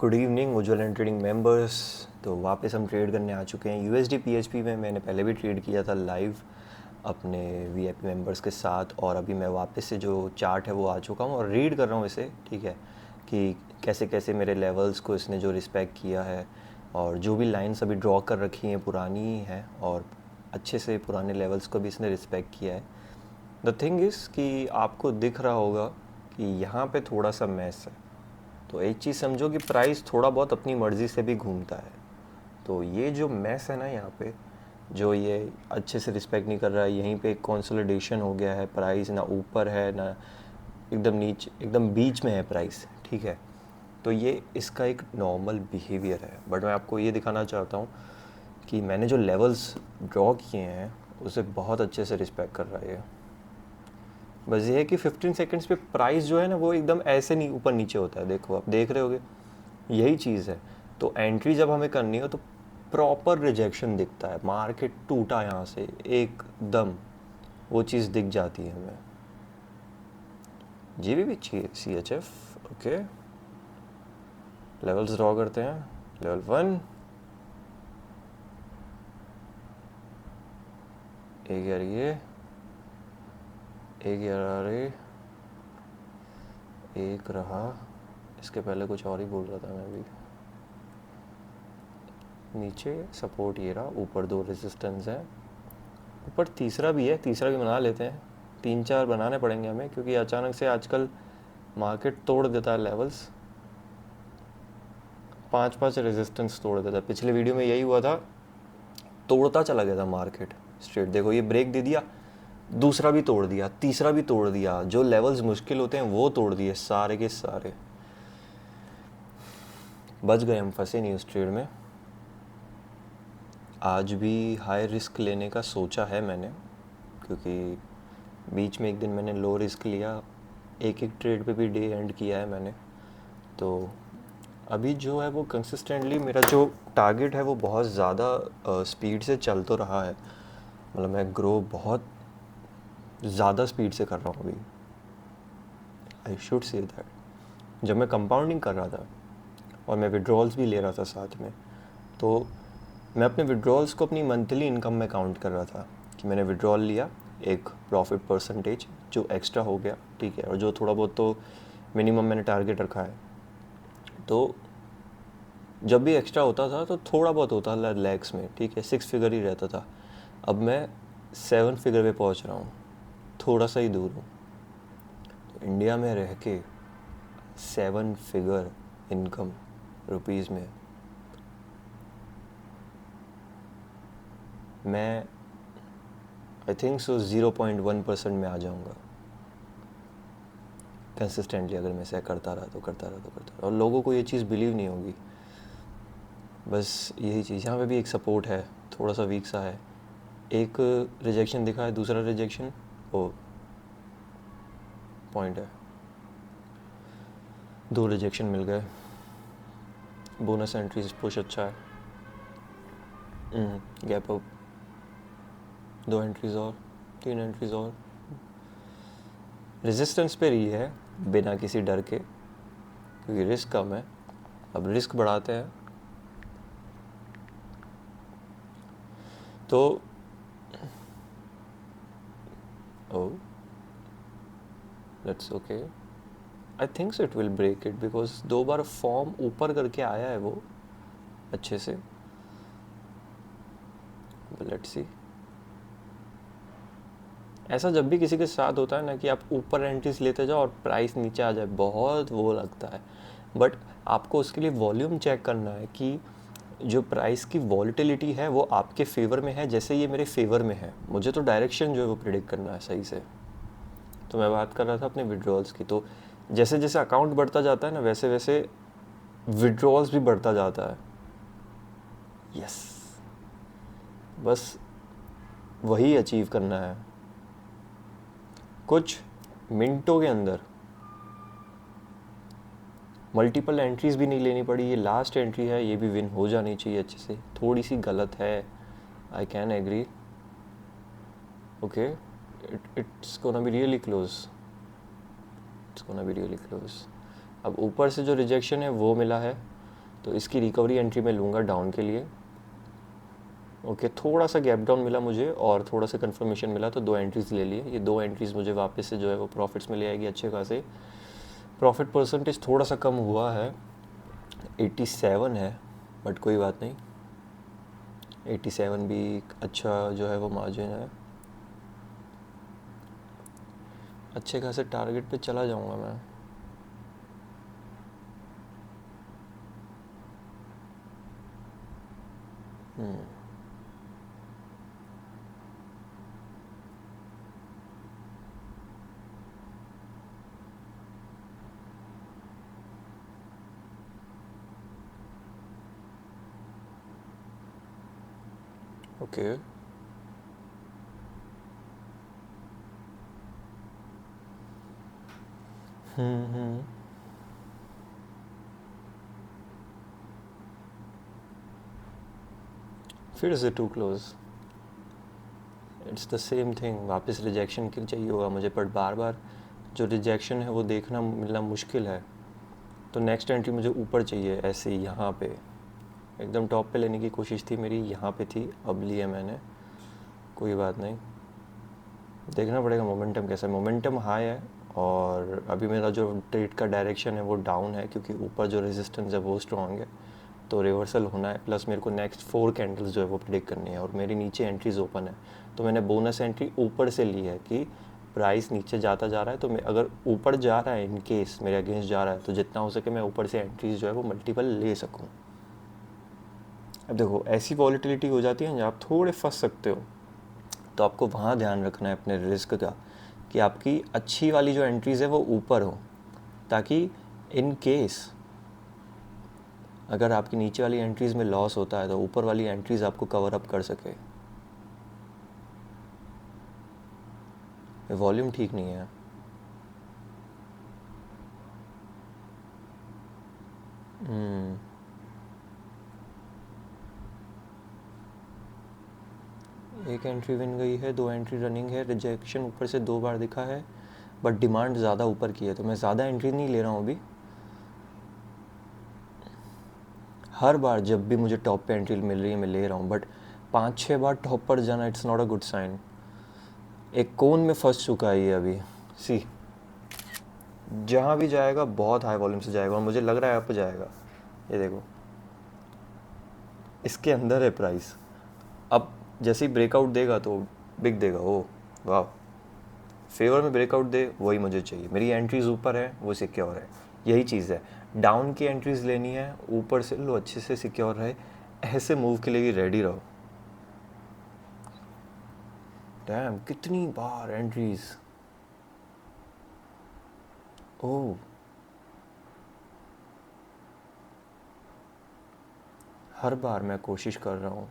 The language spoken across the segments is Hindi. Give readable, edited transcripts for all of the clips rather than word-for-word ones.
Good evening Ujjwal and trading members. तो वापस हम ट्रेड करने आ चुके हैं यूएसडी पीएचपी में। मैंने पहले भी ट्रेड किया था लाइव अपने वीआईपी मेंबर्स के साथ, और अभी मैं वापस से जो चार्ट है वो आ चुका हूँ और रीड कर रहा हूँ इसे, ठीक है, कि कैसे कैसे मेरे लेवल्स को इसने जो रिस्पेक्ट किया है, और जो भी लाइंस अभी ड्रॉ कर रखी हैं पुरानी ही हैं, और अच्छे से पुराने लेवल्स को भी इसने रिस्पेक्ट किया है। द थिंग इज़ कि आपको दिख रहा होगा कि यहाँ पे थोड़ा सा मैस है। तो एक चीज़ समझो कि प्राइस थोड़ा बहुत अपनी मर्ज़ी से भी घूमता है। तो ये जो मैस है ना यहाँ पे, जो ये अच्छे से रिस्पेक्ट नहीं कर रहा है, यहीं पे कंसोलिडेशन हो गया है, प्राइस ना ऊपर है ना एकदम नीचे, एकदम बीच में है प्राइस, ठीक है। तो ये इसका एक नॉर्मल बिहेवियर है, बट मैं आपको ये दिखाना चाहता हूँ कि मैंने जो लेवल्स ड्रॉ किए हैं उसे बहुत अच्छे से रिस्पेक्ट कर रहा है ये। बस ये है कि 15 सेकंड्स पे प्राइस जो है ना वो एकदम ऐसे नहीं ऊपर नीचे होता है। देखो आप देख रहे होगे, यही चीज़ है। तो एंट्री जब हमें करनी हो तो प्रॉपर रिजेक्शन दिखता है, मार्केट टूटा यहाँ से एकदम, वो चीज़ दिख जाती है हमें। जी भी C H F, okay, levels draw करते हैं। लेवल 1, एक यार ये, एक यार ये, एक रहा, इसके पहले कुछ और ही बोल रहा था मैं भी। नीचे सपोर्ट ये रहा, ऊपर 2 रेजिस्टेंस है, ऊपर तीसरा भी है, तीसरा भी बना लेते हैं। 3-4 बनाने पड़ेंगे हमें, क्योंकि अचानक से आजकल मार्केट तोड़ देता है लेवल्स, 5-5 रेजिस्टेंस तोड़ देता है। पिछले वीडियो में यही हुआ था, तोड़ता चला गया था मार्केट स्ट्रेट। देखो ये ब्रेक दे दिया, दूसरा भी तोड़ दिया, तीसरा भी तोड़ दिया, जो लेवल्स मुश्किल होते हैं वो तोड़ दिए सारे के सारे। बच गए हम, फंसे नहीं उस ट्रेड में। आज भी हाई रिस्क लेने का सोचा है मैंने, क्योंकि बीच में एक दिन मैंने लो रिस्क लिया, एक एक ट्रेड पे भी डे एंड किया है मैंने। तो अभी जो है वो कंसिस्टेंटली मेरा जो टारगेट है वो बहुत ज़्यादा स्पीड से चल तो रहा है। मतलब मैं ग्रो बहुत ज़्यादा स्पीड से कर रहा हूँ अभी, आई शुड से दैट। जब मैं कंपाउंडिंग कर रहा था और मैं विड्रॉल्स भी ले रहा था साथ में, तो मैं अपने विड्रॉल्स को अपनी मंथली इनकम में काउंट कर रहा था कि मैंने विड्रॉल लिया, एक प्रॉफिट परसेंटेज जो एक्स्ट्रा हो गया, ठीक है, और जो थोड़ा बहुत तो मिनिमम मैंने टारगेट रखा है। तो जब भी एक्स्ट्रा होता था तो थोड़ा बहुत होता था लैक्स में, ठीक है, 6 फिगर ही रहता था। अब मैं 7 फिगर पे पहुंच रहा हूँ, थोड़ा सा ही दूर हूँ। तो इंडिया में रह के 7 फिगर इनकम रुपीज़ में मैं आई थिंक सो 0.1% में आ जाऊँगा कंसिस्टेंटली, अगर मैं ऐसा करता रहा तो करता रहा तो करता रहा। और लोगों को ये चीज़ बिलीव नहीं होगी, बस यही चीज़। यहाँ पे भी एक सपोर्ट है, थोड़ा सा वीक सा है, एक रिजेक्शन दिखा है, दूसरा रिजेक्शन, वो पॉइंट है, 2 रिजेक्शन मिल गए। बोनस एंट्रीज पुश अच्छा है, गैप अप, 2 एंट्रीज और, 3 एंट्रीज और, रेजिस्टेंस पे रही है बिना किसी डर के, क्योंकि रिस्क कम है। अब रिस्क बढ़ाते हैं तो oh that's okay, I think so it will break it, because 2 बार फॉर्म ऊपर करके आया है वो अच्छे से। लेट्स सी, ऐसा जब भी किसी के साथ होता है ना कि आप ऊपर एंट्रीज लेते जाओ और प्राइस नीचे आ जाए, बहुत वो लगता है। बट आपको उसके लिए वॉल्यूम चेक करना है कि जो प्राइस की वॉलिटिलिटी है वो आपके फेवर में है, जैसे ये मेरे फेवर में है। मुझे तो डायरेक्शन जो है वो प्रिडिक्ट करना है सही से। तो मैं बात कर रहा था अपने विड्रॉल्स की, तो जैसे जैसे अकाउंट बढ़ता जाता है ना, वैसे वैसे विड्रॉल्स भी बढ़ता जाता है। यस, बस वही अचीव करना है कुछ मिनटों के अंदर। मल्टीपल एंट्रीज भी नहीं लेनी पड़ी, ये लास्ट एंट्री है, ये भी विन हो जानी चाहिए अच्छे से। थोड़ी सी गलत है, I can agree, okay, it's gonna be really close, it's gonna be really close. अब ऊपर से जो रिजेक्शन है वो मिला है, तो इसकी रिकवरी एंट्री मैं लूँगा डाउन के लिए। ओके, थोड़ा सा गैप डाउन मिला मुझे और थोड़ा सा कंफर्मेशन मिला, तो 2 एंट्रीज़ ले लिए। ये 2 एंट्रीज़ मुझे वापस से जो है वो प्रॉफिट्स में ले आएगी अच्छे खासे। प्रॉफिट परसेंटेज थोड़ा सा कम हुआ है, 87 है, बट कोई बात नहीं, 87 भी एक अच्छा जो है वो मार्जिन है। अच्छे खासे टारगेट पे चला जाऊंगा मैं। ओके, फिर से to close, it's the same thing. वापस रिजेक्शन के लिए चाहिए होगा मुझे, बट बार बार जो रिजेक्शन है वो देखना मिलना मुश्किल है। तो नेक्स्ट एंट्री मुझे ऊपर चाहिए, ऐसे ही यहाँ पे एकदम टॉप पे लेने की कोशिश थी मेरी, यहाँ पे थी, अब लिया मैंने, कोई बात नहीं। देखना पड़ेगा मोमेंटम कैसा है। मोमेंटम हाई है और अभी मेरा जो ट्रेड का डायरेक्शन है वो डाउन है, क्योंकि ऊपर जो रेजिस्टेंस है वो स्ट्रॉन्ग है, तो रिवर्सल होना है। प्लस मेरे को नेक्स्ट 4 कैंडल्स जो है वो प्रेडिक्ट करनी है, और मेरी नीचे एंट्रीज ओपन है। तो मैंने बोनस एंट्री ऊपर से ली है कि प्राइस नीचे जाता जा रहा है, तो मैं अगर ऊपर जा रहा है, इन केस मेरे अगेंस्ट जा रहा है, तो जितना हो सके मैं ऊपर से एंट्रीज जो है वो मल्टीपल ले सकूँ। अब देखो, ऐसी वॉलीटिलिटी हो जाती है जहाँ आप थोड़े फंस सकते हो, तो आपको वहाँ ध्यान रखना है अपने रिस्क का, कि आपकी अच्छी वाली जो एंट्रीज़ है वो ऊपर हो, ताकि इन केस अगर आपकी नीचे वाली एंट्रीज़ में लॉस होता है तो ऊपर वाली एंट्रीज़ आपको कवर अप कर सके। वॉल्यूम ठीक नहीं है। एक एंट्री विन गई है, 2 एंट्री रनिंग है, रिजेक्शन ऊपर से 2 बार दिखा है, बट डिमांड ज़्यादा ऊपर की है, तो मैं ज़्यादा एंट्री नहीं ले रहा हूँ अभी। हर बार जब भी मुझे टॉप पे एंट्री मिल रही है मैं ले रहा हूँ, बट 5-6 बार टॉप पर जाना, it's not a good sign. एक कोन में फंस चुका है ये अभी। सी, जहाँ भी जाएगा बहुत हाई वॉल्यूम से जाएगा, और मुझे लग रहा है अप जाएगा। ये देखो, इसके अंदर है प्राइस। अब जैसे ही ब्रेकआउट देगा तो बिग देगा। ओ वाह, फेवर में ब्रेकआउट दे, वही मुझे चाहिए। मेरी एंट्रीज ऊपर है, वो सिक्योर है, यही चीज़ है। डाउन की एंट्रीज लेनी है, ऊपर से लो, अच्छे से सिक्योर रहे, ऐसे मूव के लिए भी रेडी रहो। डैम, कितनी बार एंट्रीज। ओह, हर बार मैं कोशिश कर रहा हूँ,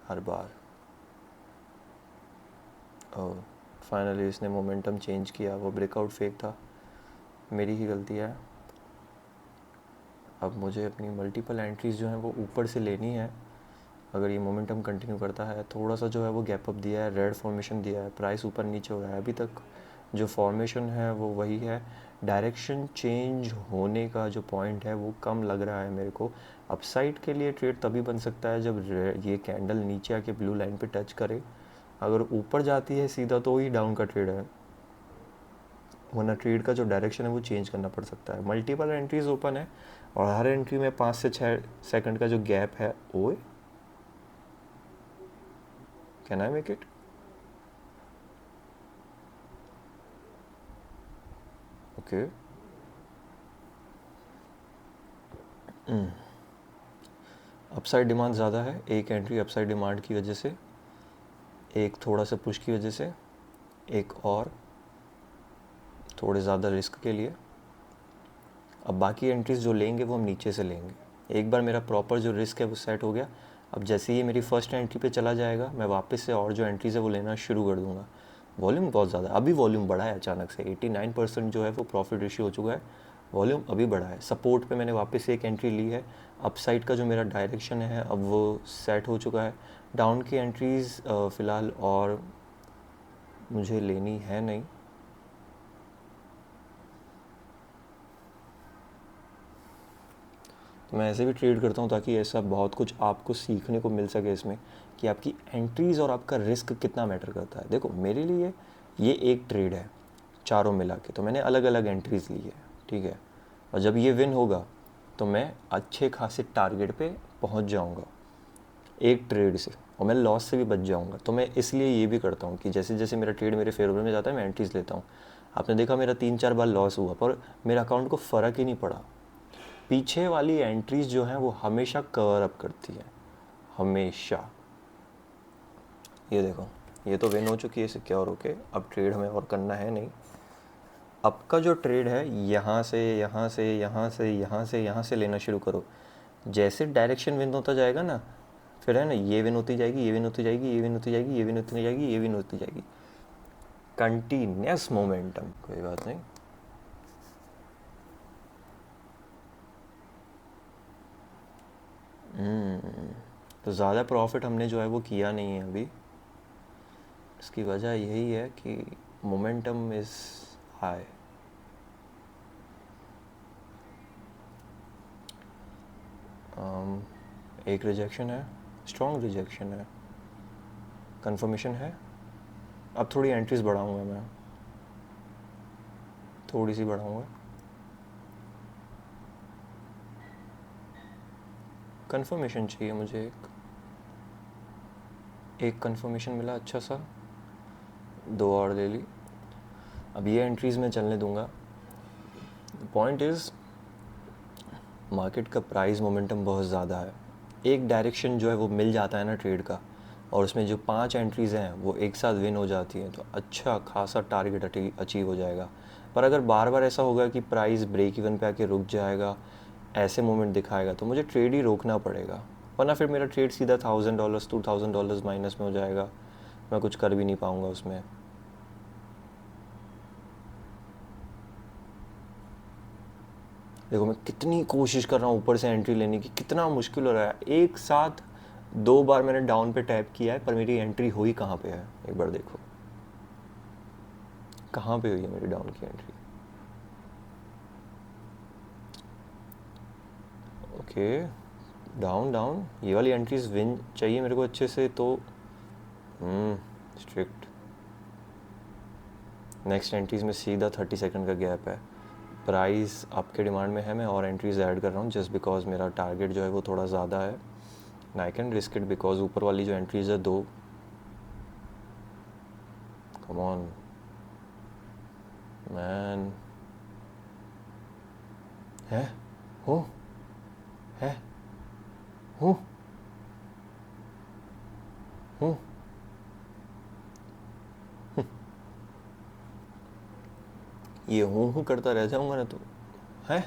हर बार। ओह, फाइनली इसने मोमेंटम चेंज किया, वो ब्रेकआउट फेक था, मेरी ही गलती है। अब मुझे अपनी मल्टीपल एंट्रीज़ जो हैं वो ऊपर से लेनी है। अगर ये मोमेंटम कंटिन्यू करता है, थोड़ा सा जो है वो गैप अप दिया है, रेड फॉर्मेशन दिया है, प्राइस ऊपर नीचे हो रहा है, अभी तक जो फॉर्मेशन है वो वही है। डायरेक्शन चेंज होने का जो पॉइंट है वो कम लग रहा है मेरे को। अपसाइड के लिए ट्रेड तभी बन सकता है जब ये कैंडल नीचे आके ब्लू लाइन पे टच करे। अगर ऊपर जाती है सीधा तो ही डाउन का ट्रेड है, वरना ट्रेड का जो डायरेक्शन है वो चेंज करना पड़ सकता है। मल्टीपल एंट्रीज ओपन है और हर एंट्री में 5 से 6 सेकंड का जो गैप है। ओए, can I make it? Okay, upside demand ज़्यादा है, एक एंट्री अपसाइड डिमांड की वजह से, एक थोड़ा सा पुश की वजह से, एक और थोड़े ज़्यादा रिस्क के लिए। अब बाकी एंट्रीज जो लेंगे वो हम नीचे से लेंगे। एक बार मेरा प्रॉपर जो रिस्क है वो सेट हो गया, अब जैसे ही मेरी फर्स्ट एंट्री पे चला जाएगा, मैं वापस से और जो एंट्रीज है वो लेना शुरू कर दूंगा। वॉल्यूम बहुत ज़्यादा, अभी वॉल्यूम बढ़ा है अचानक से, 89% जो है वो प्रॉफिट रेशियो हो चुका है। वॉल्यूम अभी बढ़ा है। सपोर्ट पे मैंने वापस से एक एंट्री ली है। अपसाइड का जो मेरा डायरेक्शन है अब वो सेट हो चुका है। डाउन की एंट्रीज़ फ़िलहाल और मुझे लेनी है नहीं। तो मैं ऐसे भी ट्रेड करता हूँ ताकि ऐसा बहुत कुछ आपको सीखने को मिल सके इसमें कि आपकी एंट्रीज़ और आपका रिस्क कितना मैटर करता है। देखो मेरे लिए ये एक ट्रेड है चारों मिला के, तो मैंने अलग अलग एंट्रीज़ ली है, ठीक है। और जब ये विन होगा तो मैं अच्छे खासे टारगेट पे पहुंच जाऊंगा एक ट्रेड से, और मैं लॉस से भी बच जाऊंगा। तो मैं इसलिए ये भी करता हूँ कि जैसे जैसे मेरा ट्रेड मेरे फेवर में जाता है मैं एंट्रीज लेता हूँ। आपने देखा मेरा 3-4 बार लॉस हुआ पर मेरे अकाउंट को फ़र्क ही नहीं पड़ा। पीछे वाली एंट्रीज जो हैं वो हमेशा कवर अप करती हैं, हमेशा। ये देखो, ये तो विन हो चुकी है सिक्योर होके, अब ट्रेड हमें और करना है नहीं। अब का जो ट्रेड है यहाँ से यहाँ से यहाँ से यहाँ से यहाँ से लेना शुरू करो। जैसे डायरेक्शन विन होता जाएगा ना, फिर है ना, ये विन होती जाएगी, ये विन होती जाएगी, ये विन होती जाएगी, ये विन होती जाएगी, ये विन होती जाएगी, कंटिन्यूस मोमेंटम। कोई बात नहीं। तो ज़्यादा प्रॉफिट हमने जो है वो किया नहीं है अभी। इसकी वजह यही है कि मोमेंटम इज़ हाई। एक रिजेक्शन है, स्ट्रॉन्ग रिजेक्शन है, कंफर्मेशन है। अब थोड़ी एंट्रीज बढ़ाऊंगा मैं, थोड़ी सी बढ़ाऊंगा। कंफर्मेशन चाहिए मुझे, एक कंफर्मेशन मिला अच्छा सा, 2 और ले ली। अब ये एंट्रीज मैं चलने दूंगा। पॉइंट इज़ मार्केट का प्राइस मोमेंटम बहुत ज़्यादा है। एक डायरेक्शन जो है वो मिल जाता है ना ट्रेड का, और उसमें जो 5 एंट्रीज़ हैं वो एक साथ विन हो जाती हैं, तो अच्छा खासा टारगेट अचीव हो जाएगा। पर अगर बार बार ऐसा होगा कि प्राइस ब्रेक इवन पे आके रुक जाएगा, ऐसे मोमेंट दिखाएगा, तो मुझे ट्रेड ही रोकना पड़ेगा, वरना फिर मेरा ट्रेड सीधा $1000 $2000 माइनस में हो जाएगा। मैं कुछ कर भी नहीं पाऊँगा उसमें। देखो मैं कितनी कोशिश कर रहा हूँ ऊपर से एंट्री लेने की, कितना मुश्किल हो रहा है। एक साथ 2 बार मैंने डाउन पे टैप किया है, पर मेरी एंट्री हुई कहाँ पे है, एक बार देखो कहाँ पे हुई है मेरी डाउन की एंट्री। ओके, डाउन डाउन, ये वाली एंट्रीज विन चाहिए मेरे को अच्छे से, तो स्ट्रिक्ट। नेक्स्ट एंट्रीज में सीधा 30 सेकंड का गैप है। प्राइस आपके डिमांड में है, मैं और एंट्रीज ऐड कर रहा हूँ जस्ट बिकॉज मेरा टारगेट जो है वो थोड़ा ज़्यादा है। I can risk it because ऊपर वाली जो एंट्रीज है 2, कम ऑन मैन, है हो है हूँ हूँ ये हूँ करता रह जाऊंगा ना तो है।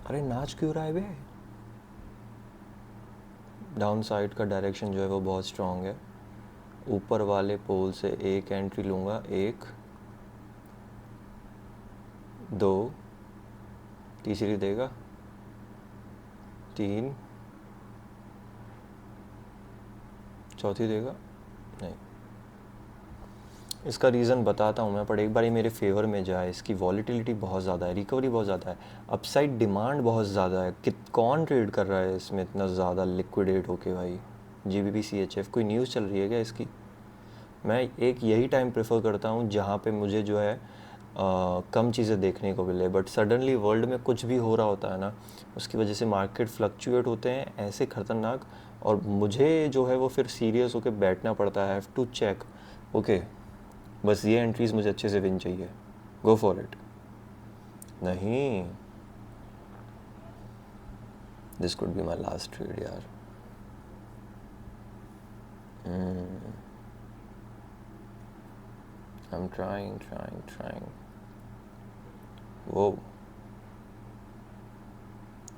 अरे नाच क्यों रहा है बे। डाउन साइड का डायरेक्शन जो है वो बहुत स्ट्रांग है। ऊपर वाले पोल से एक एंट्री लूँगा, 1 2, तीसरी देगा, 3, चौथी देगा नहीं। इसका रीज़न बताता हूँ मैं, पर एक बार ये मेरे फेवर में जाए। इसकी वॉलीटिलिटी बहुत ज़्यादा है, रिकवरी बहुत ज़्यादा है, अपसाइड डिमांड बहुत ज़्यादा है। कौन ट्रेड कर रहा है इसमें इतना ज़्यादा लिक्विडेट होके भाई। GBP CHF कोई न्यूज़ चल रही है क्या इसकी। मैं एक यही टाइम प्रेफर करता हूँ जहाँ पे मुझे जो है कम चीज़ें देखने को मिले, बट सडनली वर्ल्ड में कुछ भी हो रहा होता है ना, उसकी वजह से मार्केट फ्लक्चुएट होते हैं ऐसे ख़तरनाक, और मुझे जो है वो फिर सीरियस होकर बैठना पड़ता है, हैव टू चेक। ओके, बस ये एंट्रीज मुझे अच्छे से विन चाहिए, गो फॉर इट। नहीं, this could be my last trade यार। I am trying trying trying. वो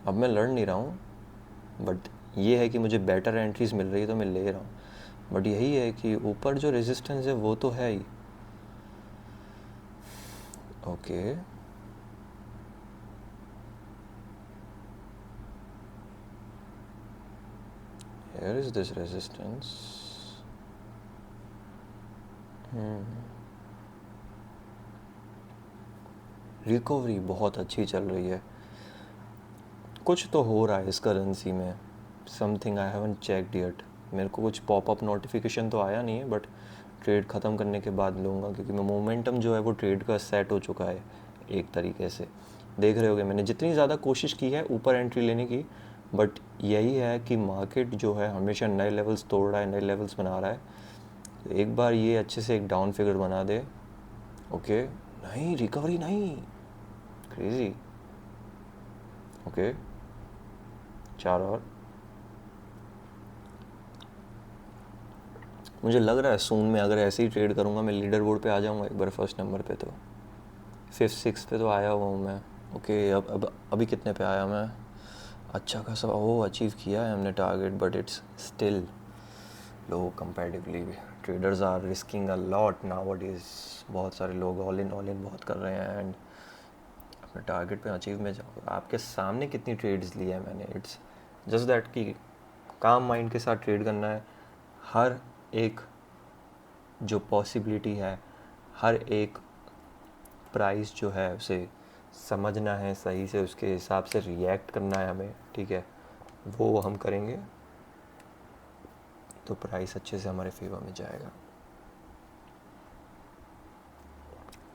अब मैं लड़ नहीं रहा हूँ, बट ये है कि मुझे बेटर एंट्रीज मिल रही है तो मैं ले रहा हूँ। बट यही है कि ऊपर जो रेजिस्टेंस है वो तो है ही। Okay, here is this resistance. Recovery बहुत अच्छी चल रही है, कुछ तो हो रहा है इस करेंसी में, something I haven't checked yet. मेरे को कुछ पॉपअप नोटिफिकेशन तो आया नहीं है, बट ट्रेड ख़त्म करने के बाद लूँगा, क्योंकि मैं मोमेंटम जो है वो ट्रेड का सेट हो चुका है एक तरीके से। देख रहे होगे मैंने जितनी ज़्यादा कोशिश की है ऊपर एंट्री लेने की, बट यही है कि मार्केट जो है हमेशा नए लेवल्स तोड़ रहा है, नए लेवल्स बना रहा है। तो एक बार ये अच्छे से एक डाउन फिगर बना दे, ओके, नहीं रिकवरी नहीं, क्रेजी, ओके, 4 और। मुझे लग रहा है सून में अगर ऐसे ही ट्रेड करूँगा मैं लीडर बोर्ड पे आ जाऊँगा एक बार फर्स्ट नंबर पे, तो 5th 6th पे तो आया हुआ हूँ मैं। ओके, अब अभी कितने पे आया मैं, अच्छा खासा वो अचीव किया है हमने target, but it's still low comparatively. Traders are risking a lot nowadays, बहुत सारे लोग ऑल इन बहुत कर रहे हैं, एंड अपने टारगेट पे अचीव में जाओ। आपके सामने कितनी ट्रेड्स ली है मैंने, इट्स जस्ट दैट कि काम माइंड के साथ ट्रेड करना है। हर एक जो पॉसिबिलिटी है, हर एक प्राइस जो है उसे समझना है सही से, उसके हिसाब से रिएक्ट करना है हमें, ठीक है, वो हम करेंगे तो प्राइस अच्छे से हमारे फेवर में जाएगा।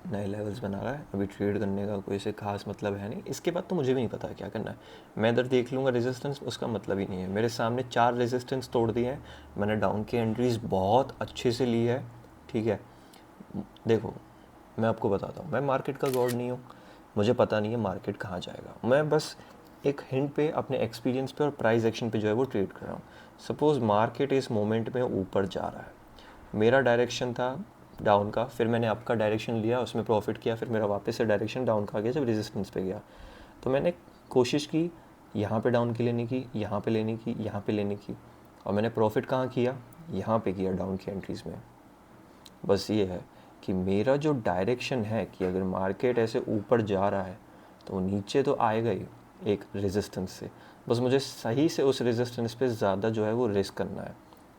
नए लेवल्स बना रहा है, अभी ट्रेड करने का कोई से खास मतलब है नहीं, इसके बाद तो मुझे भी नहीं पता क्या करना है। मैं इधर देख लूँगा रेजिस्टेंस, उसका मतलब ही नहीं है। मेरे सामने 4 रेजिस्टेंस तोड़ दिए हैं, मैंने डाउन की एंट्रीज बहुत अच्छे से ली है, ठीक है। देखो मैं आपको बताता हूँ, मैं मार्केट का गॉड नहीं हूँ, मुझे पता नहीं है मार्केट कहाँ जाएगा। मैं बस एक हिंट पे, अपने एक्सपीरियंस पे और प्राइस एक्शन पे जो है वो ट्रेड कर रहा हूँ। सपोज़ मार्केट इस मोमेंट में ऊपर जा रहा है, मेरा डायरेक्शन था डाउन का, फिर मैंने अप का डायरेक्शन लिया, उसमें प्रॉफिट किया, फिर मेरा वापस से डायरेक्शन डाउन का आ गया जब रेजिस्टेंस पे गया। तो मैंने कोशिश की यहाँ पे डाउन की लेने की, यहाँ पे लेने की, यहाँ पे लेने की, और मैंने प्रॉफिट कहाँ किया, यहाँ पे किया डाउन की एंट्रीज़ में। बस ये है कि मेरा जो डायरेक्शन है कि अगर मार्केट ऐसे ऊपर जा रहा है तो वो नीचे तो आएगा ही एक रेजिस्टेंस से, बस मुझे सही से उस रेजिस्टेंस पे ज़्यादा जो है वो रिस्क करना है।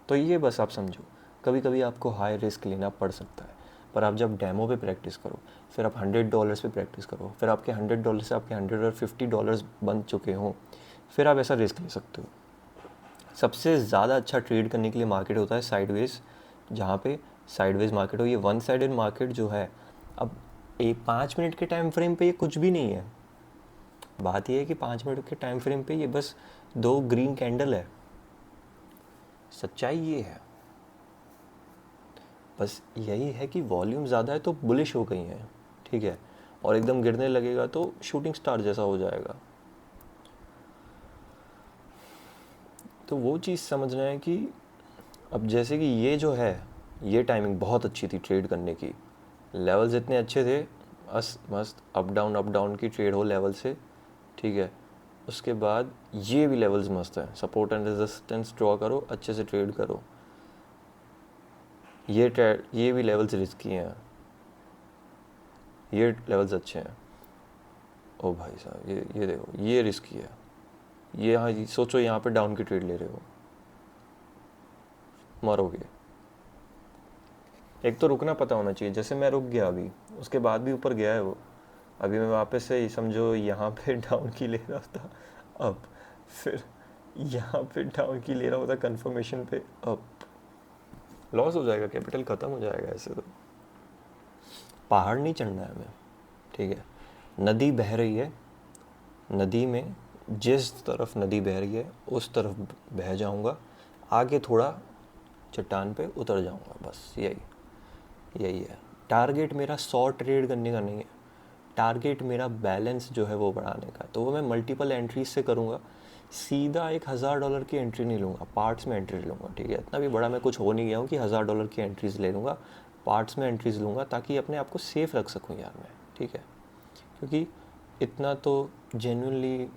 तो ये बस आप समझो, कभी कभी आपको हाई रिस्क लेना पड़ सकता है, पर आप जब डेमो पे प्रैक्टिस करो, फिर आप $100 पे प्रैक्टिस करो, फिर आपके $100 से आपके $150 बन चुके हों, फिर आप ऐसा रिस्क ले सकते हो। सबसे ज़्यादा अच्छा ट्रेड करने के लिए मार्केट होता है साइडवेज, जहाँ पे साइडवेज मार्केट हो। ये वन साइडेड मार्केट जो है, अब 5 मिनट के टाइम फ्रेम पे ये कुछ भी नहीं है। बात ये है कि 5 मिनट के टाइम फ्रेम पे ये बस 2 ग्रीन कैंडल है, सच्चाई ये है। बस यही है कि वॉल्यूम ज़्यादा है तो बुलिश हो गई हैं, ठीक है, और एकदम गिरने लगेगा तो शूटिंग स्टार जैसा हो जाएगा। तो वो चीज़ समझना है कि अब जैसे कि ये जो है, ये टाइमिंग बहुत अच्छी थी ट्रेड करने की, लेवल्स इतने अच्छे थे, मस्त अप डाउन की ट्रेड हो लेवल से, ठीक है। उसके बाद ये भी लेवल्स मस्त हैं, सपोर्ट एंड रेजिस्टेंस ड्रॉ करो, अच्छे से ट्रेड करो। ये भी लेवल्स रिस्की हैं, ये लेवल्स अच्छे हैं। ओ भाई साहब, ये देखो, ये रिस्की है। ये यहाँ सोचो, यहाँ पे डाउन की ट्रेड ले रहे हो, मरोगे। एक तो रुकना पता होना चाहिए, जैसे मैं रुक गया अभी, उसके बाद भी ऊपर गया है वो। अभी मैं वापस से समझो यहाँ पे डाउन की ले रहा था अब, फिर यहाँ पे डाउन की ले रहा होता कंफर्मेशन पे, अब लॉस हो जाएगा, कैपिटल ख़त्म हो जाएगा। ऐसे तो पहाड़ नहीं चढ़ना है हमें, ठीक है। नदी बह रही है, नदी में जिस तरफ नदी बह रही है उस तरफ बह जाऊंगा, आगे थोड़ा चट्टान पे उतर जाऊंगा, बस यही है। टारगेट मेरा 100 ट्रेड करने का नहीं है, टारगेट मेरा बैलेंस जो है वो बढ़ाने का। तो वो मैं मल्टीपल एंट्रीज से करूँगा, सीधा एक $1000 की एंट्री नहीं लूँगा, पार्ट्स में एंट्री लूँगा, ठीक है। इतना भी बड़ा मैं कुछ हो नहीं गया हूँ कि $1000 की एंट्रीज ले लूँगा, पार्ट्स में एंट्रीज लूँगा, ताकि अपने आप को सेफ़ रख सकूँ यार मैं, ठीक है। क्योंकि इतना तो जेन्युइनली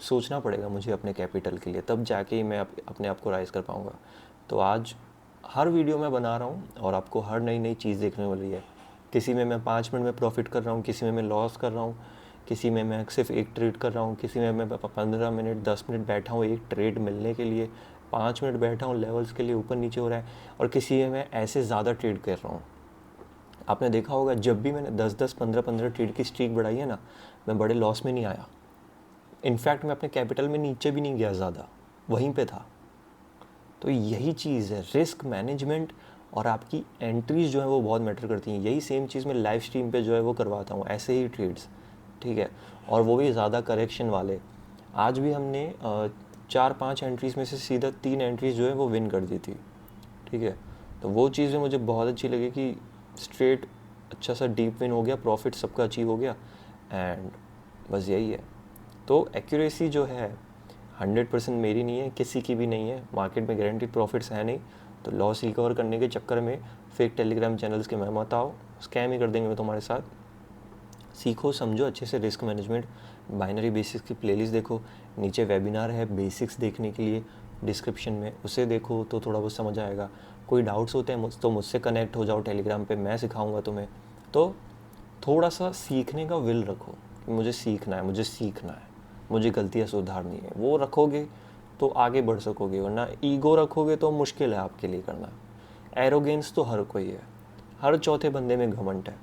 सोचना पड़ेगा मुझे अपने कैपिटल के लिए, तब जाके ही मैं अपने आप को राइज़ कर पाऊँगा। तो आज हर वीडियो में बना रहा हूँ और आपको हर नई नई चीज़ देखने वाली है। किसी में मैं 5 मिनट में प्रॉफिट कर रहा हूँ, किसी में मैं लॉस कर रहा हूँ, किसी में मैं सिर्फ एक ट्रेड कर रहा हूँ, किसी में मैं 15 मिनट 10 मिनट बैठा हूँ एक ट्रेड मिलने के लिए, 5 मिनट बैठा हूँ लेवल्स के लिए ऊपर नीचे हो रहा है, और किसी में मैं ऐसे ज़्यादा ट्रेड कर रहा हूँ। आपने देखा होगा जब भी मैंने 10-10 15-15 ट्रेड की स्ट्रीक बढ़ाई है ना, मैं बड़े लॉस में नहीं आया। इनफैक्ट मैं अपने कैपिटल में नीचे भी नहीं गया ज़्यादा, वहीं पे था। तो यही चीज़ है, रिस्क मैनेजमेंट और आपकी एंट्रीज जो है वो बहुत मैटर करती हैं। यही सेम चीज़ मैं लाइव स्ट्रीम पे जो है वो करवाता हूँ, ऐसे ही ट्रेड्स, ठीक है, और वो भी ज़्यादा करेक्शन वाले। आज भी हमने 4-5 एंट्रीज में से सीधा 3 एंट्रीज जो है वो विन कर दी थी, ठीक है। तो वो चीज़ में मुझे बहुत अच्छी लगी कि स्ट्रेट अच्छा सा डीप विन हो गया, प्रॉफिट सबका अचीव हो गया, एंड बस यही है। तो एक्यूरेसी जो है 100% मेरी नहीं है, किसी की भी नहीं है, मार्केट में गारंटीड प्रॉफिट्स है नहीं। तो लॉस रिकवर करने के चक्कर में फेक टेलीग्राम चैनल्स के में मत आओ, स्कैम ही कर देंगे वो तुम्हारे साथ। सीखो समझो अच्छे से रिस्क मैनेजमेंट, बाइनरी बेसिक्स की प्लेलिस्ट देखो, नीचे वेबिनार है बेसिक्स देखने के लिए डिस्क्रिप्शन में, उसे देखो तो थोड़ा बहुत समझ आएगा। कोई डाउट्स होते हैं तो मुझसे कनेक्ट हो जाओ टेलीग्राम पे, मैं सिखाऊंगा तुम्हें। तो थोड़ा सा सीखने का विल रखो कि मुझे सीखना है, मुझे सीखना है, मुझे गलतियाँ सुधारनी है, वो रखोगे तो आगे बढ़ सकोगे, वरना ईगो रखोगे तो मुश्किल है आपके लिए करना। एरोगेंस तो हर कोई है, हर चौथे बंदे में घमंड है।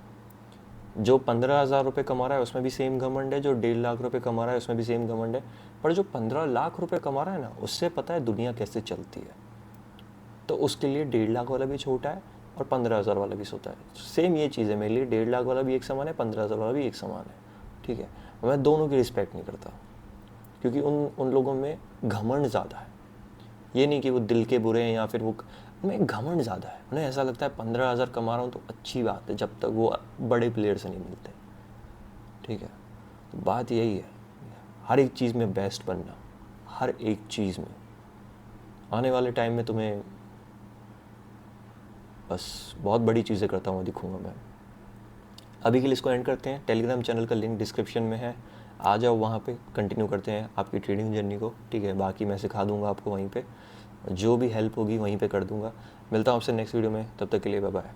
जो 15,000 रुपये कमा रहा है उसमें भी सेम घमंड है, जो 1.5 लाख रुपये कमा रहा है उसमें भी सेम घमंड है, पर जो 15 लाख रुपये कमा रहा है ना, उससे पता है दुनिया कैसे चलती है। तो उसके लिए 1.5 लाख वाला भी छोटा है और 15,000 वाला भी छोटा है। सेम ये चीज़ है मेरे लिए, 1.5 लाख वाला भी एक समान है, 15,000 वाला भी एक समान है, ठीक है। मैं दोनों की रिस्पेक्ट नहीं करता, क्योंकि उन लोगों में घमंड ज़्यादा है। ये नहीं कि वो दिल के बुरे हैं या फिर वो, उनमें घमंड ज़्यादा है। उन्हें ऐसा लगता है 15,000 कमा रहा हूँ तो अच्छी बात है, जब तक वो बड़े प्लेयर से नहीं मिलते, ठीक है। तो बात यही है, हर एक चीज़ में बेस्ट बनना, हर एक चीज़ में। आने वाले टाइम में तुम्हें बस बहुत बड़ी चीज़ें करता हुआ दिखूंगा मैं। अभी के लिए इसको एंड करते हैं। टेलीग्राम चैनल का लिंक डिस्क्रिप्शन में है, आ जाओ वहाँ पे, कंटिन्यू करते हैं आपकी ट्रेडिंग जर्नी को, ठीक है। बाकी मैं सिखा दूंगा आपको वहीं पे, जो भी हेल्प होगी वहीं पे कर दूंगा। मिलता हूँ आपसे नेक्स्ट वीडियो में, तब तक के लिए बाय बाय।